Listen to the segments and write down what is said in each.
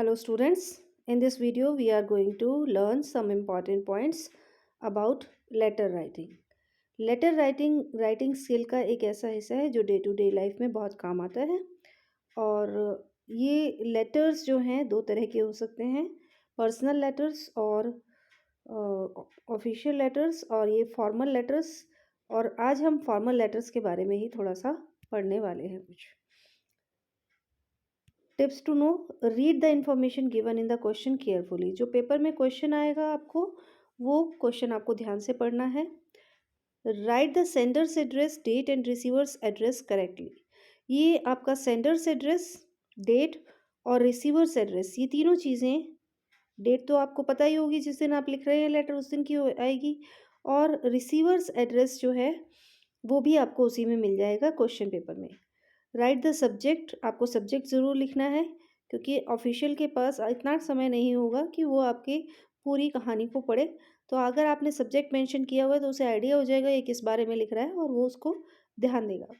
Hello students, in this video we are going to learn some important points about letter writing. Letter writing skill का एक ऐसा हिस्सा है जो day to day life में बहुत काम आता है। और ये लेटर्स जो हैं दो तरह के हो सकते हैं, पर्सनल लेटर्स और ऑफिशियल लेटर्स, और ये फॉर्मल लेटर्स। और आज हम फॉर्मल लेटर्स के बारे में ही थोड़ा सा पढ़ने वाले हैं। कुछ tips to know, read the information given in the question carefully. जो पेपर में क्वेश्चन आएगा आपको, वो क्वेश्चन आपको ध्यान से पढ़ना है। Write the sender's address, date and receiver's address correctly. ये आपका सेंडर्स एड्रेस, डेट और रिसीवर्स एड्रेस, ये तीनों चीज़ें, डेट तो आपको पता ही होगी, जिस दिन आप लिख रहे हैं लेटर उस दिन की आएगी। और रिसीवर्स एड्रेस जो है वो भी आपको उसी में मिल जाएगा क्वेश्चन पेपर में। राइट द सब्जेक्ट, आपको सब्जेक्ट ज़रूर लिखना है, क्योंकि ऑफिशियल के पास इतना समय नहीं होगा कि वो आपकी पूरी कहानी को पढ़े। तो अगर आपने सब्जेक्ट मेंशन किया हुआ है तो उसे आइडिया हो जाएगा ये किस बारे में लिख रहा है और वो उसको ध्यान देगा।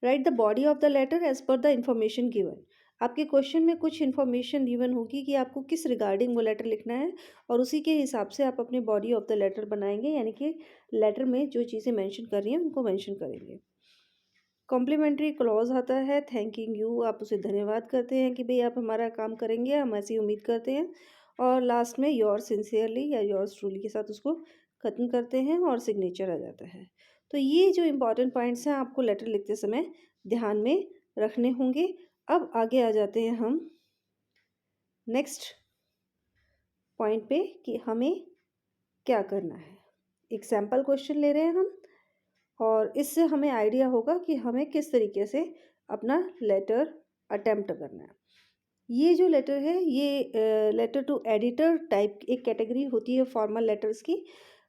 Write the body of the letter as per the information given. आपके क्वेश्चन में कुछ इन्फॉर्मेशन गिवन होगी कि आपको किस रिगार्डिंग वो लेटर लिखना है, और उसी के हिसाब से आप अपने बॉडी ऑफ द लेटर बनाएंगे, यानी कि लेटर में जो चीज़ें मेंशन कर रही हैं उनको मेंशन करेंगे। कॉम्प्लीमेंट्री क्लॉज आता है, थैंकिंग यू, आप उसे धन्यवाद करते हैं कि भाई आप हमारा काम करेंगे, हम ऐसी उम्मीद करते हैं। और लास्ट में योर सिंसियरली या योर्स ट्रूली के साथ उसको ख़त्म करते हैं और सिग्नेचर आ जाता है। तो ये जो इम्पॉर्टेंट पॉइंट्स हैं आपको लेटर लिखते समय ध्यान में रखने होंगे। अब आगे आ जाते हैं हम नेक्स्ट पॉइंट पे कि हमें क्या करना है। एक सैम्पल क्वेश्चन ले रहे हैं हम, और इससे हमें आइडिया होगा कि हमें किस तरीके से अपना लेटर अटेम्प्ट करना है। ये जो लेटर है ये लेटर टू एडिटर टाइप एक कैटेगरी होती है फॉर्मल लेटर्स की।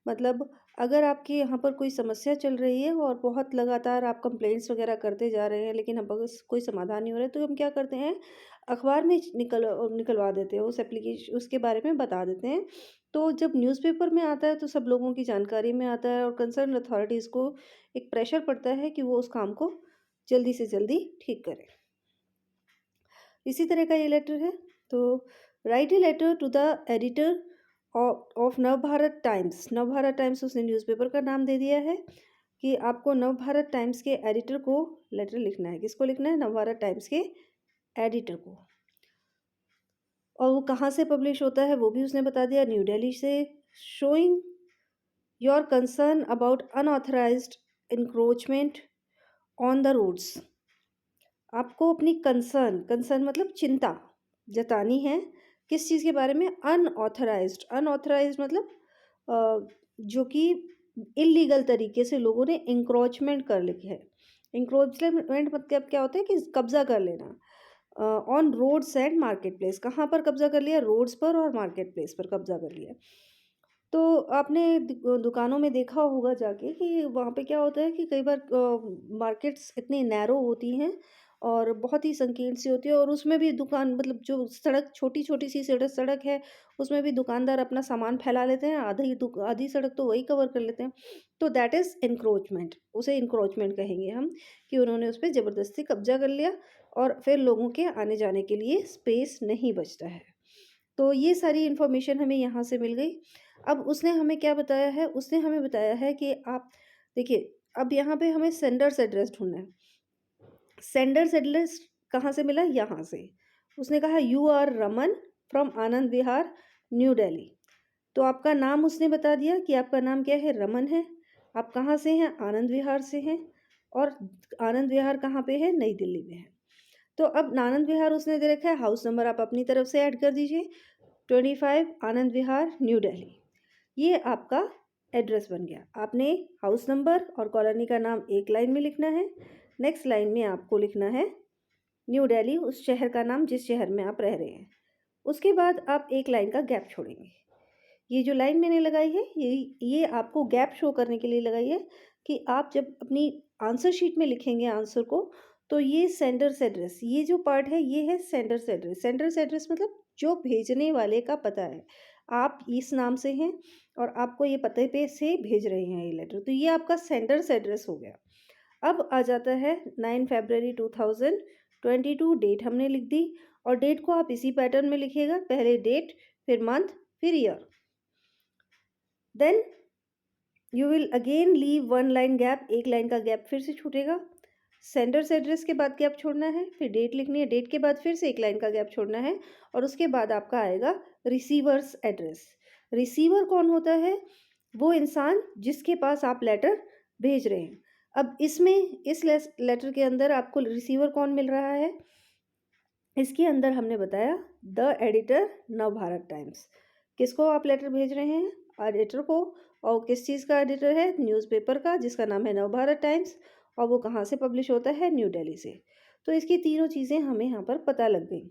मतलब अगर आपके यहाँ पर कोई समस्या चल रही है और बहुत लगातार आप कंप्लेंट्स वगैरह करते जा रहे हैं, लेकिन अब अगर कोई समाधान नहीं हो रहा है, तो हम क्या करते हैं, अखबार में निकलवा देते हैं, उस एप्लीकेशन उसके बारे में बता देते हैं। तो जब न्यूज़पेपर में आता है तो सब लोगों की जानकारी में आता है, और कंसर्न अथॉरिटीज़ को एक प्रेशर पड़ता है कि वो उस काम को जल्दी से जल्दी ठीक करें। इसी तरह का ये लेटर है। तो write a letter to the editor of Navbharat Times. Navbharat Times उसने न्यूज़पेपर का नाम दे दिया है कि आपको नवभारत टाइम्स के एडिटर को लेटर लिखना है। किसको लिखना है? नवभारत टाइम्स के एडिटर को। और वो कहाँ से पब्लिश होता है वो भी उसने बता दिया, न्यू दिल्ली से। Showing your concern about unauthorised encroachment on the roads. आपको अपनी कंसर्न मतलब चिंता जतानी है किस चीज़ के बारे में? अनऑथराइज्ड मतलब जो कि इलीगल तरीके से लोगों ने इंक्रोचमेंट कर लिखी है। इंक्रोचमेंट मतलब क्या होता है कि कब्जा कर लेना। On roads and market place, कहाँ पर कब्जा कर लिया? रोड्स पर और मार्केट प्लेस पर कब्जा कर लिया। तो आपने दुकानों में देखा होगा जाके कि वहाँ पे क्या होता है कि कई बार मार्केट्स इतनी नैरो होती हैं और बहुत ही संकीर्ण सी होती है, और उसमें भी दुकान मतलब जो सड़क छोटी छोटी सी सड़क है, उसमें भी दुकानदार अपना सामान फैला लेते हैं, आधी सड़क तो वही कवर कर लेते हैं। तो दैट इज़ इंक्रोचमेंट, उसे इंक्रोचमेंट कहेंगे हम, कि उन्होंने उस पर ज़बरदस्ती कब्जा कर लिया और फिर लोगों के आने जाने के लिए स्पेस नहीं बचता है। तो ये सारी इन्फॉर्मेशन हमें यहाँ से मिल गई। अब उसने हमें क्या बताया है? उसने हमें बताया है कि आप देखिए, अब यहाँ पे हमें सेंडर्स एड्रेस ढूँढना है। सेंडर्स एड्रेस कहाँ से मिला? यहाँ से। उसने कहा you are Raman from Anand Vihar, New Delhi. तो आपका नाम उसने बता दिया कि आपका नाम क्या है? रमन है। आप कहाँ से हैं? आनंद विहार से हैं। और आनंद विहार कहाँ पे है? नई दिल्ली में है। तो अब आनंद विहार उसने दे रखा है, हाउस नंबर आप अपनी तरफ से ऐड कर दीजिए, 25 आनंद विहार, न्यू दिल्ली। ये आपका एड्रेस बन गया। आपने हाउस नंबर और कॉलोनी का नाम एक लाइन में लिखना है। नेक्स्ट लाइन में आपको लिखना है न्यू दिल्ली, उस शहर का नाम जिस शहर में आप रह रहे हैं। उसके बाद आप एक लाइन का गैप छोड़ेंगे। ये जो लाइन मैंने लगाई है ये आपको गैप शो करने के लिए लगाई है कि आप जब अपनी आंसर शीट में लिखेंगे आंसर को, तो ये सेंडर्स एड्रेस, ये जो पार्ट है ये है सेंडर्स एड्रेस। सेंडर्स एड्रेस मतलब जो भेजने वाले का पता है, आप इस नाम से हैं और आपको ये पते पे से भेज रहे हैं ये लेटर, तो ये आपका सेंडर्स एड्रेस हो गया। अब आ जाता है 9 फरवरी 2022 22 डेट हमने लिख दी, और डेट को आप इसी पैटर्न में लिखिएगा, पहले डेट, फिर मंथ, फिर year. Then you will again leave 1 line gap, 1 line का गैप फिर से छूटेगा। सेंडर्स एड्रेस के बाद गैप छोड़ना है, फिर डेट लिखनी है, डेट के बाद फिर से 1 लाइन का गैप छोड़ना है, और उसके बाद आपका आएगा रिसीवर्स एड्रेस। रिसीवर कौन होता है? वो इंसान जिसके पास आप लेटर भेज रहे हैं। अब इसमें इस लेटर के अंदर आपको रिसीवर कौन मिल रहा है? इसके अंदर हमने बताया द एडिटर, नवभारत टाइम्स। किसको आप लेटर भेज रहे हैं? एडिटर को। और किस चीज़ का एडिटर है? न्यूज़पेपर का, जिसका नाम है नवभारत टाइम्स, और वो कहाँ से पब्लिश होता है? न्यू दिल्ली से। तो इसकी तीनों चीज़ें हमें यहाँ पर पता लग गई।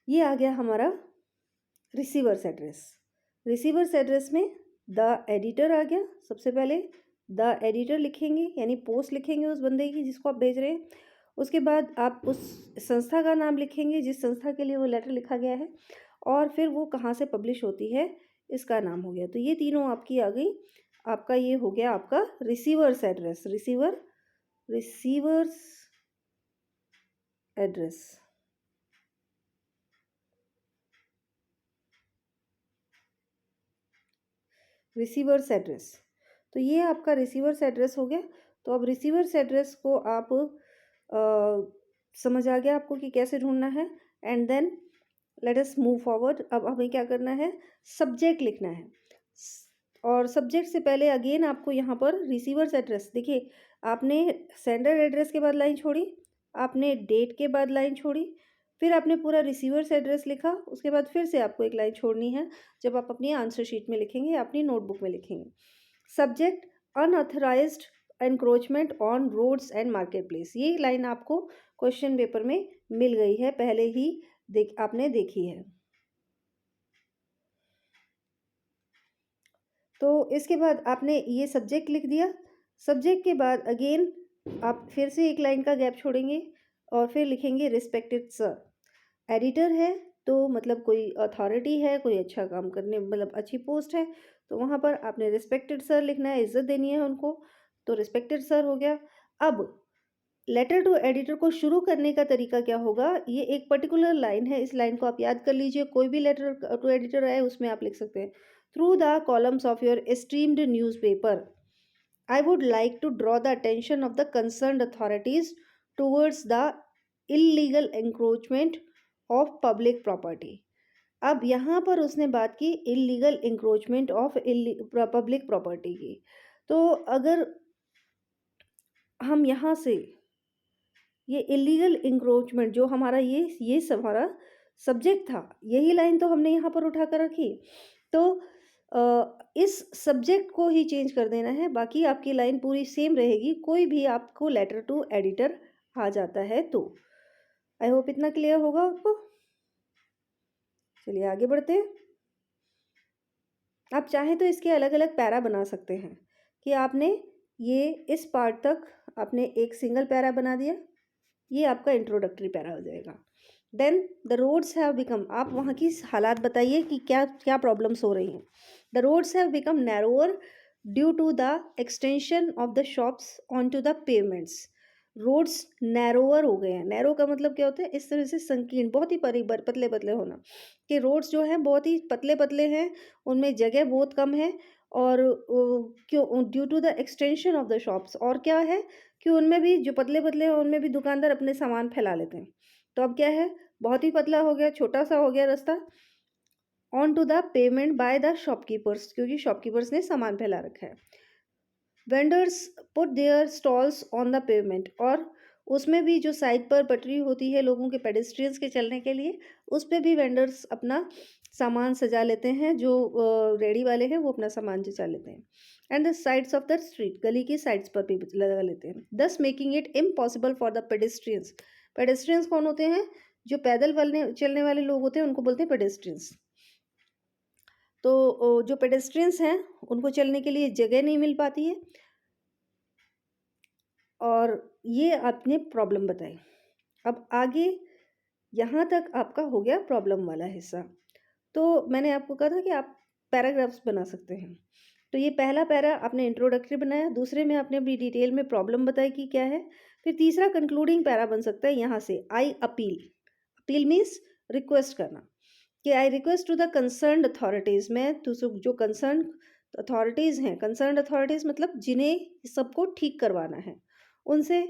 ये आ गया हमारा रिसीवर्स एड्रेस। रिसीवर्स एड्रेस में द एडिटर आ गया। सबसे पहले द एडिटर लिखेंगे, यानी पोस्ट लिखेंगे उस बंदे की जिसको आप भेज रहे हैं। उसके बाद आप उस संस्था का नाम लिखेंगे जिस संस्था के लिए वो लेटर लिखा गया है, और फिर वो कहाँ से पब्लिश होती है इसका नाम हो गया। तो ये तीनों आपकी आ गई। आपका ये हो गया आपका receiver's address. Receiver's address. Receiver's address, तो ये आपका रिसीवर्स एड्रेस हो गया। तो अब रिसीवर्स एड्रेस को आप समझ आ गया आपको कि कैसे ढूंढना है। And then let us move forward. अब हमें क्या करना है? सब्जेक्ट लिखना है। और सब्जेक्ट से पहले अगेन आपको यहाँ पर रिसीवर्स एड्रेस, देखिए आपने सेंडर एड्रेस के बाद लाइन छोड़ी, आपने डेट के बाद लाइन छोड़ी, फिर आपने पूरा रिसीवर्स एड्रेस लिखा, उसके बाद फिर से आपको एक लाइन छोड़नी है जब आप अपनी आंसर शीट में लिखेंगे या अपनी नोटबुक में लिखेंगे। Subject unauthorised encroachment on roads and market place. ये लाइन आपको क्वेश्चन पेपर में मिल गई है, पहले ही आपने देखी है। तो इसके बाद आपने ये सब्जेक्ट लिख दिया। सब्जेक्ट के बाद अगेन आप फिर से एक लाइन का गैप छोड़ेंगे और फिर लिखेंगे रिस्पेक्टेड सर। एडिटर है तो मतलब कोई अथॉरिटी है, कोई अच्छा काम करने, मतलब अच्छी पोस्ट है, तो वहाँ पर आपने रिस्पेक्टेड सर लिखना है, इज्जत देनी है उनको। तो रिस्पेक्टेड सर हो गया। अब लेटर टू एडिटर को शुरू करने का तरीका क्या होगा? ये एक पर्टिकुलर लाइन है, इस लाइन को आप याद कर लीजिए। कोई भी लेटर टू एडिटर आए उसमें आप लिख सकते हैं, through the columns of your esteemed newspaper I would like to draw the attention of the concerned authorities towards the illegal encroachment of public property। अब यहाँ पर उसने बात की illegal encroachment of public property की। तो अगर हम यहाँ से ये इलीगल इंक्रोचमेंट जो हमारा ये हमारा सब्जेक्ट था, यही लाइन तो हमने यहाँ पर उठा कर रखी। तो इस सब्जेक्ट को ही चेंज कर देना है, बाकी आपकी लाइन पूरी सेम रहेगी। कोई भी आपको लेटर टू एडिटर आ जाता है तो। आई होप इतना क्लियर होगा आपको। चलिए आगे बढ़ते हैं। आप चाहें तो इसके अलग अलग पैरा बना सकते हैं कि आपने ये इस पार्ट तक आपने एक सिंगल पैरा बना दिया, ये आपका इंट्रोडक्टरी पैरा हो जाएगा। Then the roads have become, आप वहाँ की हालात बताइए कि क्या क्या प्रॉब्लम्स हो रही हैं। The roads have become narrower due to the extension of the shops on to the pavements. Roads narrower हो गए हैं। नैरो का मतलब क्या होता है? इस तरह से संकीर्ण, बहुत ही पतले पतले होना, कि रोड्स जो हैं बहुत ही पतले पतले हैं, उनमें जगह बहुत कम है। और क्यों? Due to the extension of the shops. और क्या है कि उनमें भी जो पतले पतले हैं उनमें भी दुकानदार अपने सामान फैला लेते हैं। तो अब क्या है? बहुत ही पतला हो गया, छोटा सा हो गया रास्ता। On to the pavement by the shopkeepers, क्योंकि शॉपकीपर्स ने सामान फैला रखा है। Vendors put their stalls on the pavement, और उसमें भी जो साइड पर पटरी होती है लोगों के, पेडेस्ट्रियंस के चलने के लिए, उस पर भी वेंडर्स अपना सामान सजा लेते हैं। जो रेडी वाले हैं वो अपना सामान सजा लेते हैं। And the sides of the street, गली की साइड्स पर भी लगा लेते हैं। दस making it impossible for the pedestrians. Pedestrians कौन होते हैं? जो पैदल चलने वाले लोग होते हैं उनको बोलते हैं पेडेस्ट्रियंस। तो जो पेडेस्ट्रियंस हैं उनको चलने के लिए जगह नहीं मिल पाती है। और ये आपने प्रॉब्लम बताई। अब आगे यहाँ तक आपका हो गया प्रॉब्लम वाला हिस्सा। तो मैंने आपको कहा था कि आप पैराग्राफ्स बना सकते हैं। तो ये पहला पैरा आपने इंट्रोडक्टरी बनाया, दूसरे में आपने अपनी डिटेल में प्रॉब्लम बताई कि क्या है, फिर तीसरा कंक्लूडिंग पैरा बन सकता है यहाँ से, I appeal. Appeal means request करना कि I request to the concerned authorities, मैं तो जो कंसर्न अथॉरिटीज़ हैं, कंसर्न्ड अथॉरिटीज़ मतलब जिन्हें सबको ठीक करवाना है, उनसे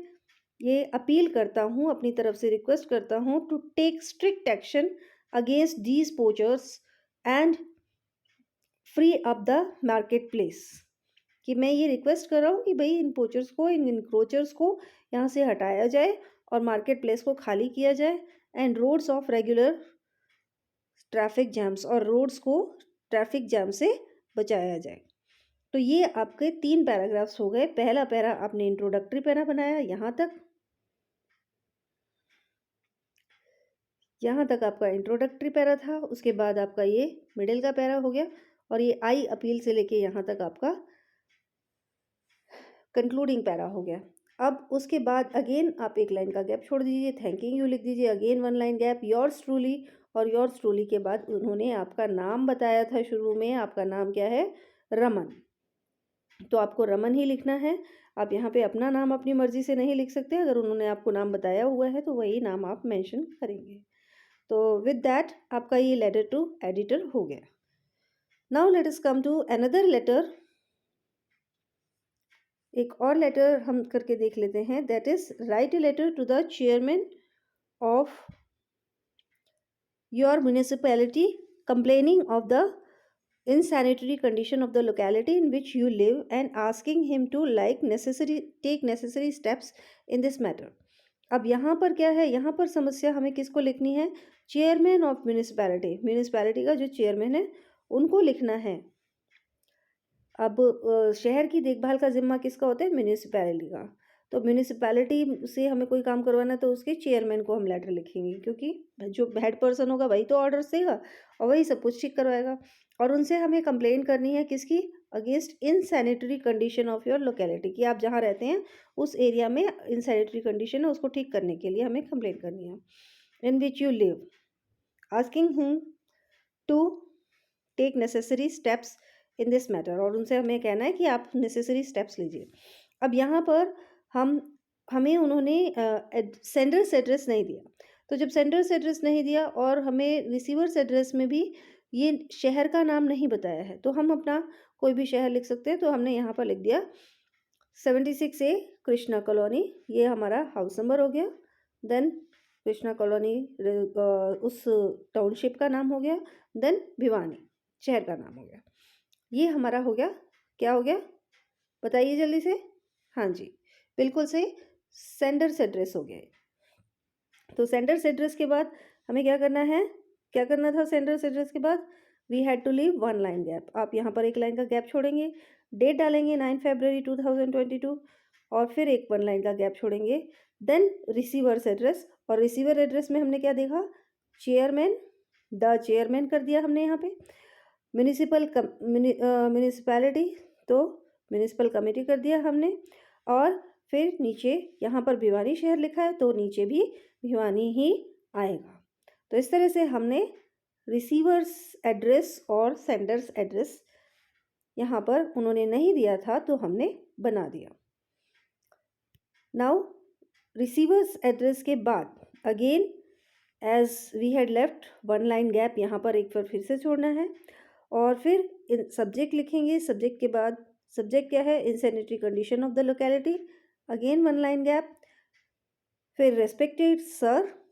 ये अपील करता हूँ, अपनी तरफ से रिक्वेस्ट करता हूँ to take strict action against these poachers and free up the market place. कि मैं ये रिक्वेस्ट कर रहा हूँ कि भाई इन पोचर्स को, इन इंक्रोचर्स को यहाँ से हटाया जाए और मार्केट प्लेस को खाली किया जाए, and roads of regular traffic jams, और रोड्स को ट्रैफिक जैम से बचाया जाए। तो ये आपके 3 पैराग्राफ्स हो गए। पहला पैरा आपने इंट्रोडक्टरी पैरा बनाया, यहाँ तक आपका इंट्रोडक्टरी पैरा था। उसके बाद आपका ये मिडिल का पैरा हो गया, और ये आई अपील से लेके यहाँ तक आपका कंक्लूडिंग पैरा हो गया। अब उसके बाद अगेन आप एक लाइन का गैप छोड़ दीजिए, थैंकिंग यू लिख दीजिए, again 1 line gap, yours truly, और योर्स ट्रूली के बाद उन्होंने आपका नाम बताया था शुरू में, आपका नाम क्या है, रमन, तो आपको रमन ही लिखना है। आप यहाँ पे अपना नाम अपनी मर्जी से नहीं लिख सकते, अगर उन्होंने आपको नाम बताया हुआ है तो वही नाम आप मेंशन करेंगे। तो विद दैट आपका ये लेटर टू एडिटर हो गया। Now let us come to another letter. एक और लेटर हम करके देख लेते हैं, that is write a letter to the chairman of your municipality complaining of the insanitary condition of the locality in which you live and asking him to take necessary steps in this matter। अब यहाँ पर क्या है, यहाँ पर समस्या हमें किसको लिखनी है, चेयरमैन ऑफ म्यूनिसिपैलिटी, म्यूनिसिपैलिटी का जो चेयरमैन है उनको लिखना है। अब शहर की देखभाल का जिम्मा किसका होता है, म्यूनिसिपैलिटी का। तो म्यूनिसिपैलिटी से हमें कोई काम करवाना तो उसके चेयरमैन को हम लेटर लिखेंगे, क्योंकि जो हेड पर्सन होगा वही तो ऑर्डर्स देगा और वही सब कुछ ठीक करवाएगा। और उनसे हमें कंप्लेन करनी है किसकी, against insanitary condition of your locality, कि आप जहाँ रहते हैं उस एरिया में इनसैनिटरी कंडीशन है, उसको ठीक करने के लिए हमें कंप्लेन करनी है। In which you live, asking him to take necessary steps in this matter, और उनसे हमें कहना है कि आप नेसेसरी स्टेप्स लीजिए। अब यहाँ पर हमें उन्होंने सेंडर्स एड्रेस नहीं दिया, तो जब सेंडर्स एड्रेस नहीं दिया और हमें रिसीवर्स एड्रेस में भी ये शहर का नाम नहीं बताया है, तो हम अपना कोई भी शहर लिख सकते हैं। तो हमने यहाँ पर लिख दिया 76A कृष्णा कॉलोनी, ये हमारा हाउस नंबर हो गया। देन कृष्णा कॉलोनी उस टाउनशिप का नाम हो गया। देन भिवानी शहर का नाम हो गया। ये हमारा हो गया, क्या हो गया बताइए जल्दी से, हाँ जी बिल्कुल सही, सेंडर्स एड्रेस हो गया। तो सेंडर्स एड्रेस के बाद हमें क्या करना है, क्या करना था सेंडर्स एड्रेस के बाद, we had to leave 1 line gap. आप यहाँ पर एक लाइन का गैप छोड़ेंगे, डेट डालेंगे 9 फरवरी 2022, और फिर एक 1 लाइन का गैप छोड़ेंगे। देन रिसीवर्स एड्रेस, और रिसीवर एड्रेस में हमने क्या देखा, चेयरमैन, द चेयरमैन कर दिया हमने यहाँ पे। म्यूनिसिपैलिटी तो म्यूनिसिपल कमेटी कर दिया हमने, और फिर नीचे यहाँ पर भिवानी शहर लिखा है तो नीचे भी भिवानी ही आएगा। तो इस तरह से हमने रिसीवर्स एड्रेस और सेंडर्स एड्रेस यहाँ पर उन्होंने नहीं दिया था तो हमने बना दिया। नाउ रिसीवर्स एड्रेस के बाद again as we had left 1 line gap, यहाँ पर एक बार फिर से छोड़ना है, और फिर सब्जेक्ट लिखेंगे। सब्जेक्ट के बाद सब्जेक्ट क्या है, insanitary condition of the locality, again 1 line gap, फिर रेस्पेक्टेड सर,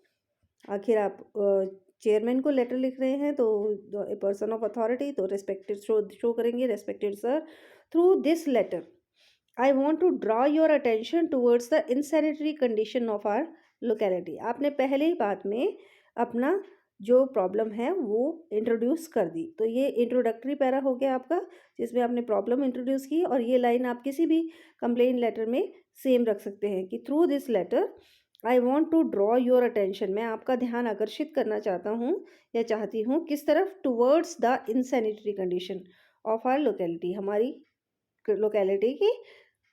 आखिर आप चेयरमैन को लेटर लिख रहे हैं तो ए पर्सन ऑफ अथॉरिटी, तो रेस्पेक्टेड शो करेंगे, respected sir, through this letter I want to draw your attention towards the insanitary condition of our locality. आपने पहले ही बात में अपना जो प्रॉब्लम है वो इंट्रोड्यूस कर दी, तो ये इंट्रोडक्टरी पैरा हो गया आपका, जिसमें आपने प्रॉब्लम इंट्रोड्यूस की। और ये लाइन आप किसी भी कंप्लेन लेटर में सेम रख सकते हैं कि through this letter I want to draw your attention, मैं आपका ध्यान आकर्षित करना चाहता हूँ या चाहती हूँ, किस तरफ, towards the insanitary condition of our locality, हमारी लोकेलिटी की,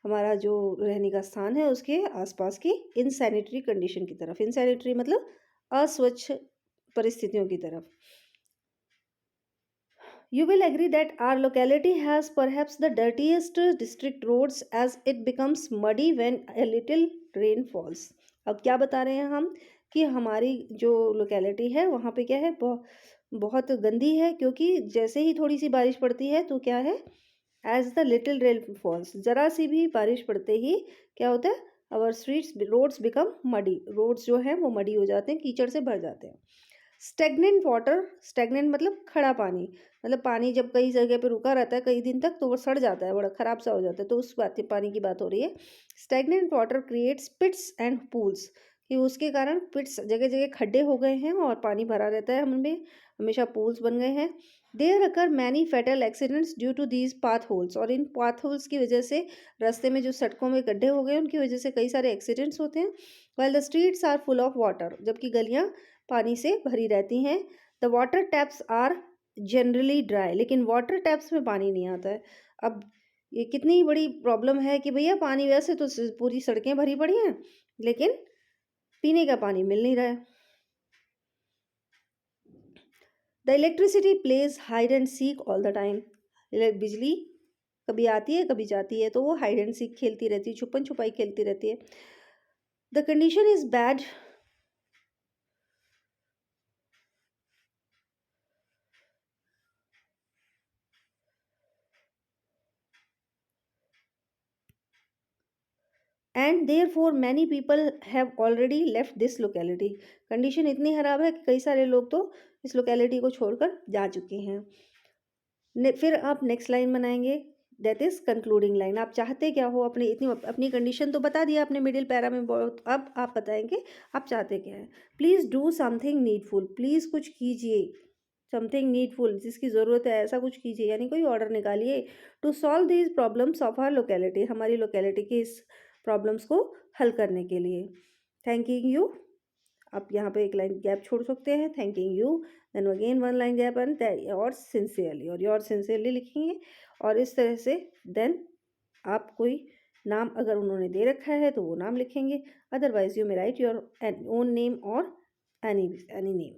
हमारा जो रहने का स्थान है उसके आसपास की इनसैनिटरी कंडीशन की तरफ। इनसैनिटरी मतलब अस्वच्छ परिस्थितियों की तरफ। You will agree that our locality has perhaps the dirtiest district roads as it becomes muddy when a little rain falls. अब क्या बता रहे हैं हम कि हमारी जो लोकेलिटी है वहाँ पे क्या है, बहुत गंदी है, क्योंकि जैसे ही थोड़ी सी बारिश पड़ती है तो क्या है, as the little rain falls, जरा सी भी बारिश पड़ते ही क्या होता है, our streets roads become muddy, roads जो हैं वो मडी हो जाते हैं, कीचड़ से भर जाते हैं। स्टेगनेंट वाटर, स्टेगनेंट मतलब खड़ा पानी, मतलब पानी जब कई जगह पे रुका रहता है कई दिन तक तो वो सड़ जाता है, बड़ा खराब सा हो जाता है, तो उस बात पानी की बात हो रही है। Stagnant water creates pits and pools, कि उसके कारण पिट्स, जगह जगह खड्डे हो गए हैं और पानी भरा रहता है, हमें हमेशा पूल्स बन गए हैं। There occur many fatal accidents due to these potholes, और इन पाथ होल्स की वजह से रास्ते में जो सड़कों में गड्ढे हो गए उनकी वजह से कई सारे एक्सीडेंट्स होते हैं। Well the streets are full of water, जबकि गलियाँ पानी से भरी रहती हैं। The water taps are generally dry, लेकिन वाटर टैप्स में पानी नहीं आता है। अब ये कितनी बड़ी प्रॉब्लम है कि भैया पानी वैसे तो पूरी सड़कें भरी पड़ी हैं, लेकिन पीने का पानी मिल नहीं रहा है। The electricity plays hide and seek all the time, बिजली कभी आती है कभी जाती है, तो वो हाइड एंड सीक खेलती रहती है, छुपन छुपाई खेलती रहती है। The condition is bad, and therefore many people have already left this locality, condition इतनी खराब है कि कई सारे लोग तो इस लोकेलिटी को छोड़कर जा चुके हैं। फिर आप नेक्स्ट लाइन बनाएंगे, दैट इज कंक्लूडिंग लाइन। आप चाहते क्या हो, अपनी इतनी अपनी कंडीशन तो बता दिया आपने मिडिल पैरा में, बहुत अब आप बताएंगे आप चाहते क्या हैं। Please do something needful, please कुछ कीजिए, समथिंग नीडफुल जिसकी ज़रूरत है ऐसा कुछ कीजिए, यानी कोई ऑर्डर निकालिए। To solve these problems of our locality, हमारी लोकेलिटी की इस प्रॉब्लम्स को हल करने के लिए। थैंकिंग यू, आप यहाँ पे एक लाइन गैप छोड़ सकते हैं, thanking you, then again one line gap and yours sincerely, और योर सिंसियरली लिखेंगे। और इस तरह से देन आप कोई नाम अगर उन्होंने दे रखा है तो वो नाम लिखेंगे, otherwise you may write your own name और एनी नेम।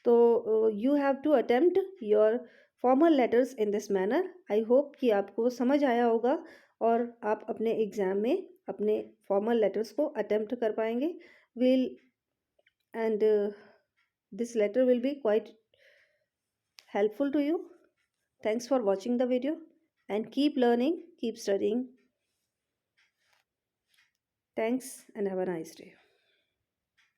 तो you have to attempt your formal letters in this manner. I hope कि आपको समझ आया होगा और आप अपने एग्ज़ाम में अपने फॉर्मल लेटर्स को अटेम्प्ट कर पाएंगे। Will and this letter will be quite helpful to you. Thanks for watching the video and keep learning, keep studying. Thanks and have a nice day.